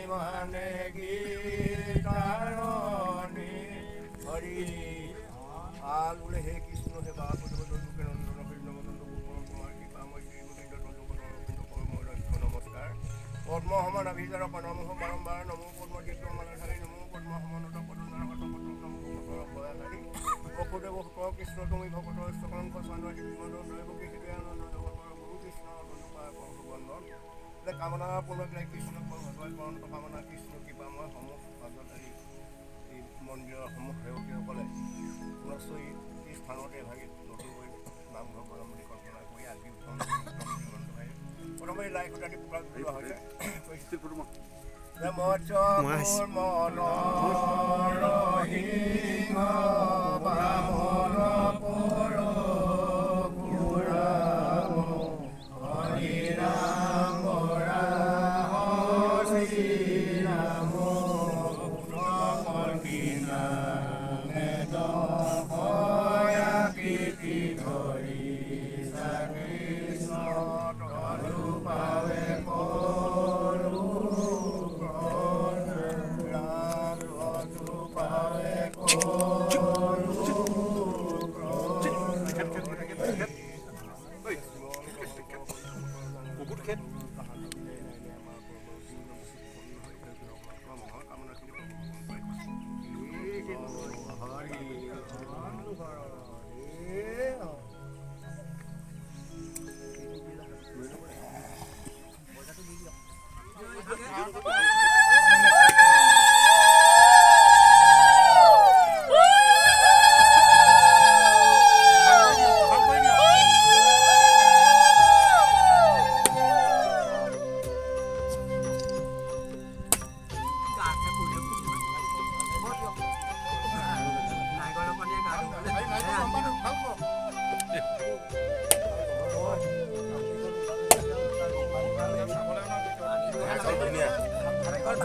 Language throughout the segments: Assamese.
মানে গীতাৰণী হৰি আল বোলে হে কৃষ্ণ হে বাসুদেৱ লোকে নন্দন হৰি নমনন্দ গোপন কুমাৰ কৃপাময় শ্ৰী গোবিন্দ নমস্কাৰ পদ্ম সমান অভিযাৰ পদমহ বাৰম্বাৰ নমো পদ্ম চিত্ৰমালাধাৰী নমো পদ্ম সমানত পদনাৰহত পদ্ম নমো ভকতৰ ভয়াধাৰী বসুদেৱ সুত কৃষ্ণ তুমি ভকতৰ স্তকংক স্বান্ধী বিমোদন দৈৱকী হৃদয় আনন্দ জগতৰ গুৰু কৃষ্ণ অনুপায় পৰশুবন্ধন কামনা পূৰ্ণগ্ৰাহী কৃষ্ণ ভগৱান পৰন্ত কামনা কৃষ্ণ কৃপাময় সমূহ ভগৱতাৰী এই মন্দিৰসমূহ সেৱকীসকলে পুনশ্চ এই স্থানতে এভাগিত নতুনকৈ নামঘৰ বনাম বুলি কল্পনা কৰি আজি প্ৰথমে লাই সূতাটি প্ৰকাশ কৰোৱা হৈছে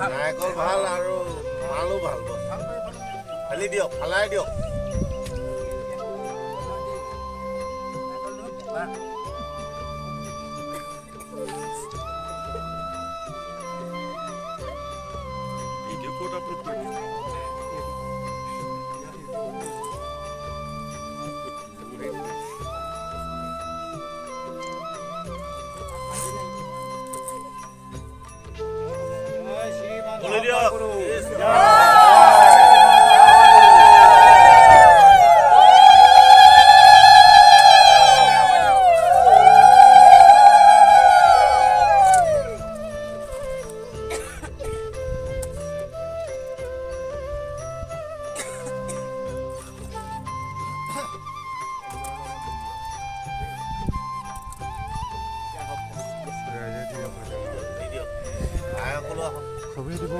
নাৰিকল ভাল আৰু মালো ভাল ফালি দিয়ক ফালাই দিয়ক ভিডিঅ' ক'ত আপলোড কৰিম ছবি দিব